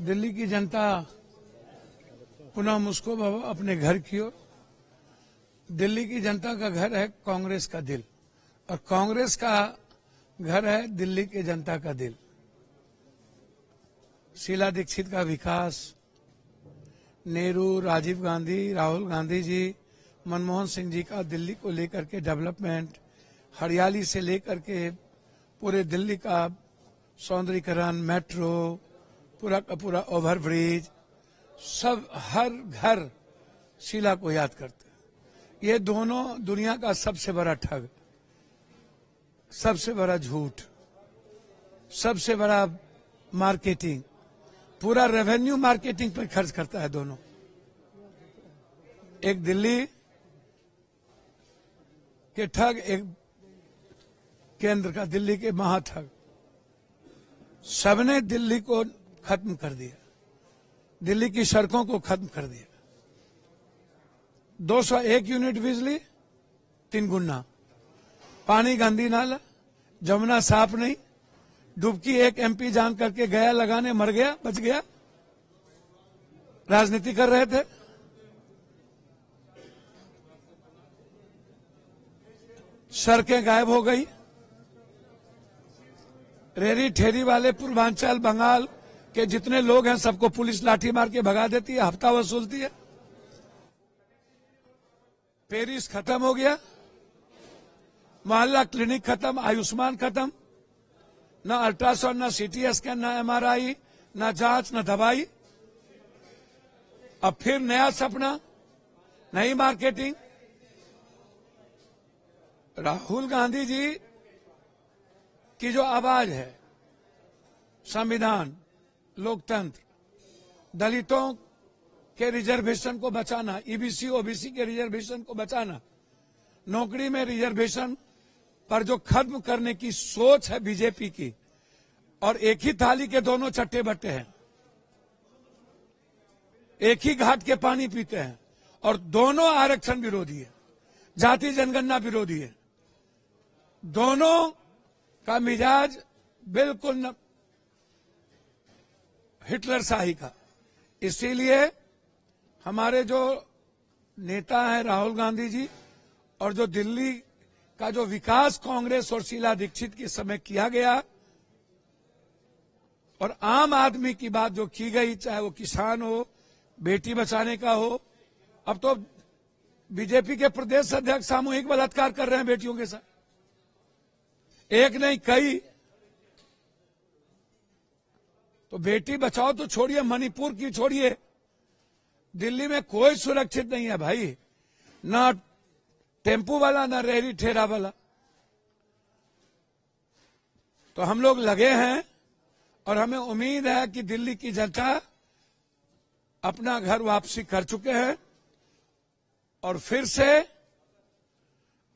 दिल्ली की जनता पुनः मुझको अपने घर की ओर। दिल्ली की जनता का घर है कांग्रेस का दिल, और कांग्रेस का घर है दिल्ली की जनता का दिल। शीला दीक्षित का विकास, नेहरू, राजीव गांधी, राहुल गांधी जी, मनमोहन सिंह जी का दिल्ली को लेकर के डेवलपमेंट, हरियाली से लेकर के पूरे दिल्ली का सौंदर्यीकरण, मेट्रो, पूरा का पूरा ओवरब्रिज, सब हर घर शीला को याद करते हैं। ये दोनों दुनिया का सबसे बड़ा ठग, सबसे बड़ा झूठ, सबसे बड़ा मार्केटिंग, पूरा रेवेन्यू मार्केटिंग पर खर्च करता है दोनों। एक दिल्ली के ठग, एक केंद्र का दिल्ली के महाठग। सबने दिल्ली को खत्म कर दिया, दिल्ली की सड़कों को खत्म कर दिया। 201 यूनिट बिजली 3 गुना, पानी गंदी नाला, जमुना साफ नहीं, डुबकी एक एमपी जान करके गया लगाने, मर गया, बच गया, राजनीति कर रहे थे। सड़कें गायब हो गई। रेरी ठेरी वाले पूर्वांचल बंगाल के जितने लोग हैं सबको पुलिस लाठी मार के भगा देती है, हफ्ता वसूलती है। पेरिस खत्म हो गया, मोहल्ला क्लिनिक खत्म, आयुष्मान खत्म, ना अल्ट्रासाउंड, ना सीटी स्कैन, ना एमआरआई, ना जांच, ना दवाई। अब फिर नया सपना, नई मार्केटिंग। राहुल गांधी जी की जो आवाज है, संविधान, लोकतंत्र, दलितों के रिजर्वेशन को बचाना, ईबीसी ओबीसी के रिजर्वेशन को बचाना, नौकरी में रिजर्वेशन पर जो खत्म करने की सोच है बीजेपी की, और एक ही थाली के दोनों चट्टे बट्टे हैं, एक ही घाट के पानी पीते हैं, और दोनों आरक्षण विरोधी है, जाति जनगणना विरोधी है। दोनों का मिजाज बिल्कुल हिटलर शाही का। इसीलिए हमारे जो नेता हैं राहुल गांधी जी, और जो दिल्ली का जो विकास कांग्रेस और शीला दीक्षित के समय किया गया, और आम आदमी की बात जो की गई, चाहे वो किसान हो, बेटी बचाने का हो। अब तो बीजेपी के प्रदेश अध्यक्ष सामूहिक बलात्कार कर रहे हैं बेटियों के साथ, एक नहीं कई। तो बेटी बचाओ तो छोड़िए, मणिपुर की छोड़िए, दिल्ली में कोई सुरक्षित नहीं है भाई, ना टेम्पू वाला, ना रेहड़ी ठेला वाला। तो हम लोग लगे हैं, और हमें उम्मीद है कि दिल्ली की जनता अपना घर वापसी कर चुके हैं, और फिर से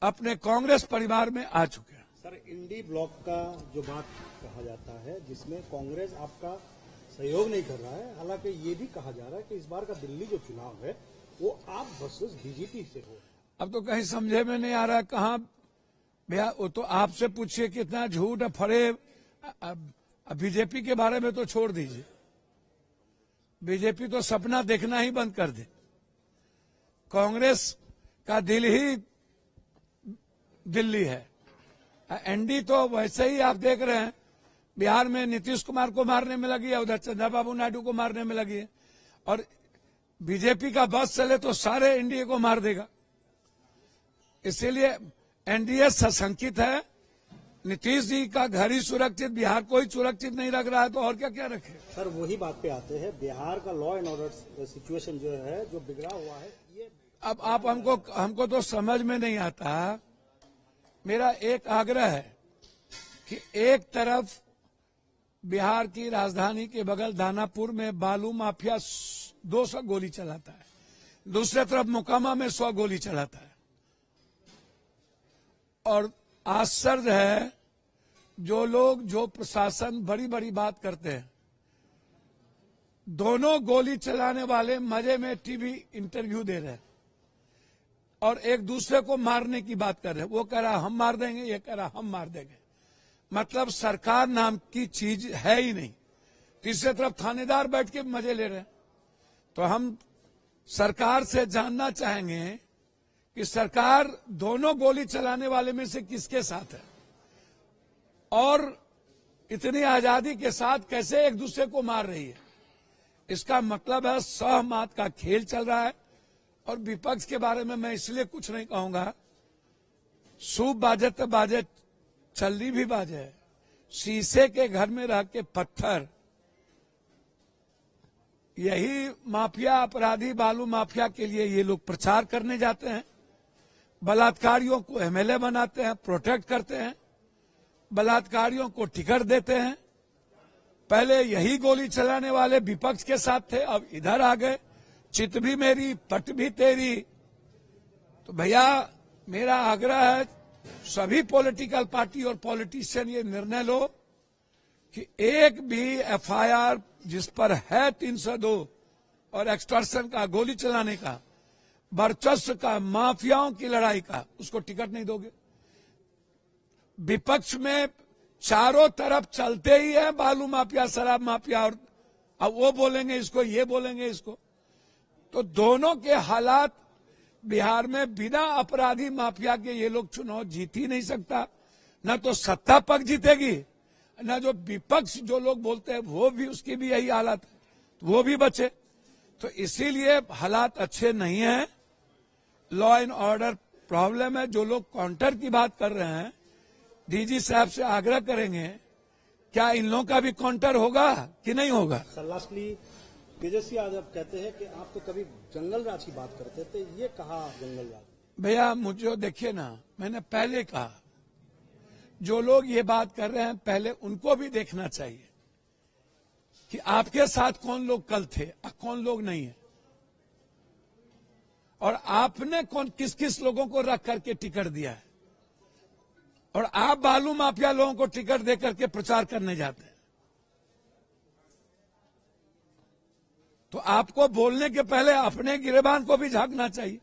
अपने कांग्रेस परिवार में आ चुके हैं। सर, इंडी ब्लॉक का जो बात कहा जाता है, जिसमें कांग्रेस आपका सहयोग नहीं कर रहा है, हालांकि ये भी कहा जा रहा है कि इस बार का दिल्ली जो चुनाव है वो आप वर्सेस बीजेपी से हो। अब तो कहीं समझे में नहीं आ रहा कहाँ भैया, वो तो आपसे पूछिए कितना झूठ है फरेब। बीजेपी के बारे में तो छोड़ दीजिए, बीजेपी तो सपना देखना ही बंद कर दे। कांग्रेस का दिल ही दिल्ली है। एनडी तो वैसे ही आप देख रहे हैं, बिहार में नीतीश कुमार को मारने में लगी है, उधर चंद्रबाबू नायडू को मारने में लगी है, और बीजेपी का बस चले तो सारे एनडीए को मार देगा। इसीलिए एनडीए सशंकित है। नीतीश जी का घर ही सुरक्षित, बिहार को ही सुरक्षित नहीं रख रहा है, तो और क्या क्या रखे। सर, वही बात पे आते हैं, बिहार का लॉ एंड ऑर्डर सिचुएशन जो है, जो बिगड़ा हुआ है, ये अब आप हमको तो समझ में नहीं आता। मेरा एक आग्रह है कि एक तरफ बिहार की राजधानी के बगल दानापुर में बालू माफिया 200 गोली चलाता है, दूसरी तरफ मोकामा में 100 गोली चलाता है, और आश्चर्य है जो लोग, जो प्रशासन बड़ी बड़ी बात करते हैं, दोनों गोली चलाने वाले मजे में टीवी इंटरव्यू दे रहे हैं, और एक दूसरे को मारने की बात कर रहे हैं। वो कह रहा हम मार देंगे, ये कह रहा हम मार देंगे। मतलब सरकार नाम की चीज है ही नहीं। तीसरी तरफ थानेदार बैठ के मजे ले रहे हैं। तो हम सरकार से जानना चाहेंगे कि सरकार दोनों गोली चलाने वाले में से किसके साथ है और इतनी आजादी के साथ कैसे एक दूसरे को मार रही है। इसका मतलब है सहमत का खेल चल रहा है। और विपक्ष के बारे में मैं इसलिए कुछ नहीं कहूंगा, सूप बाजे तो बाजे, चल्ली भी बाजे। शीशे के घर में रह के पत्थर, यही माफिया अपराधी बालू माफिया के लिए ये लोग प्रचार करने जाते हैं। बलात्कारियों को एमएलए बनाते हैं, प्रोटेक्ट करते हैं, बलात्कारियों को टिकट देते हैं। पहले यही गोली चलाने वाले विपक्ष के साथ थे, अब इधर आ गए। चित भी मेरी पट भी तेरी। तो भैया मेरा आग्रह है सभी पॉलिटिकल पार्टी और पॉलिटिशियन ये निर्णय लो कि एक भी एफआईआर जिस पर है 302 और एक्सटॉर्शन का, गोली चलाने का, वर्चस्व का, माफियाओं की लड़ाई का, उसको टिकट नहीं दोगे। विपक्ष में चारों तरफ चलते ही है बालू माफिया, शराब माफिया, और अब वो बोलेंगे इसको, ये बोलेंगे इसको। तो दोनों के हालात बिहार में बिना अपराधी माफिया के ये लोग चुनाव जीत ही नहीं सकता। न तो सत्ता पक्ष जीतेगी, न जो विपक्ष जो लोग बोलते हैं वो भी, उसकी भी यही हालत है, तो वो भी बचे। तो इसीलिए हालात अच्छे नहीं हैं। लॉ एंड ऑर्डर प्रॉब्लम है। जो लोग काउंटर की बात कर रहे हैं, डीजी साहब से आग्रह करेंगे क्या इन लोगों का भी काउंटर होगा कि नहीं होगा। सर लास्टली तेजस्वी यादव कहते हैं कि आप तो कभी जंगल राज की बात करते थे, ये कहा जंगल राज। भैया मुझे देखिए ना, मैंने पहले कहा जो लोग ये बात कर रहे हैं पहले उनको भी देखना चाहिए कि आपके साथ कौन लोग कल थे और कौन लोग नहीं है, और आपने कौन किस किस लोगों को रख करके टिकट दिया है, और आप बालू माफिया लोगों को टिकट दे करके प्रचार करने जाते हैं। तो आपको बोलने के पहले अपने गिरेबान को भी झांकना चाहिए।